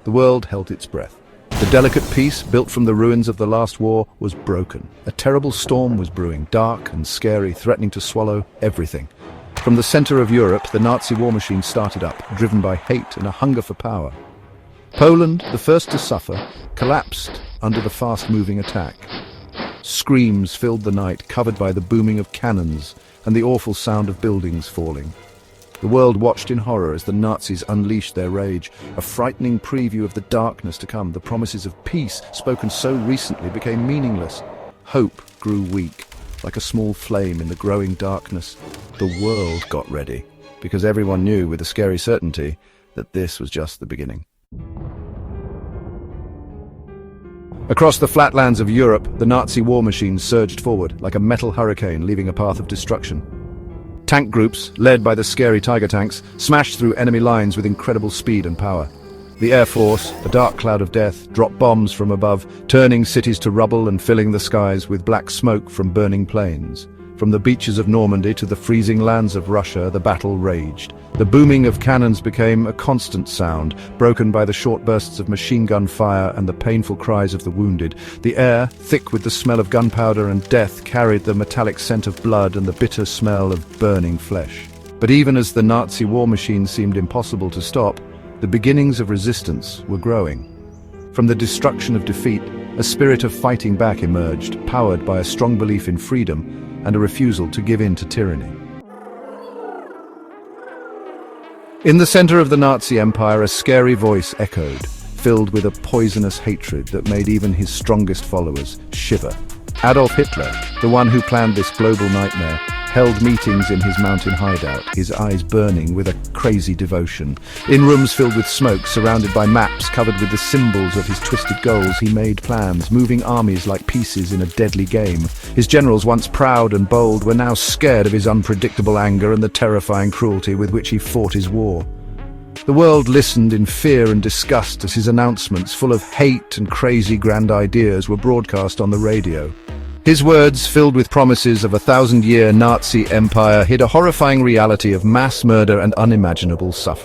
The world held its breath. The delicate peace, built from the ruins of the last war, was broken. A terrible storm was brewing, dark and scary, threatening to swallow everything. From the center of Europe, the Nazi war machine started up, driven by hate and a hunger for power. Poland, the first to suffer, collapsed under the fast-moving attack. Screams filled the night, covered by the booming of cannons and the awful sound of buildings falling. The world watched in horror as the Nazis unleashed their rage. A frightening preview of the darkness to come. The promises of peace, spoken so recently, became meaningless. Hope grew weak, like a small flame in the growing darkness. The world got ready, because everyone knew with a scary certainty that this was just the beginning. Across the flatlands of Europe, the Nazi war machine surged forward, like a metal hurricane leaving a path of destruction. Tank groups, led by the scary Tiger tanks, smashed through enemy lines with incredible speed and power. The Air Force, a dark cloud of death, dropped bombs from above, turning cities to rubble and filling the skies with black smoke from burning planes. From the beaches of Normandy to the freezing lands of Russia, the battle raged. The booming of cannons became a constant sound, broken by the short bursts of machine gun fire and the painful cries of the wounded. The air, thick with the smell of gunpowder and death, carried the metallic scent of blood and the bitter smell of burning flesh. But even as the Nazi war machine seemed impossible to stop, the beginnings of resistance were growing. From the destruction of defeat, a spirit of fighting back emerged, powered by a strong belief in freedom and a refusal to give in to tyranny. In the center of the Nazi Empire, a scary voice echoed, filled with a poisonous hatred that made even his strongest followers shiver. Adolf Hitler, the one who planned this global nightmare, held meetings in his mountain hideout, his eyes burning with a crazy devotion. In rooms filled with smoke, surrounded by maps covered with the symbols of his twisted goals, he made plans, moving armies like pieces in a deadly game. His generals, once proud and bold, were now scared of his unpredictable anger and the terrifying cruelty with which he fought his war. The world listened in fear and disgust as his announcements, full of hate and crazy grand ideas, were broadcast on the radio. His words, filled with promises of a 1,000-year Nazi empire, hid a horrifying reality of mass murder and unimaginable suffering.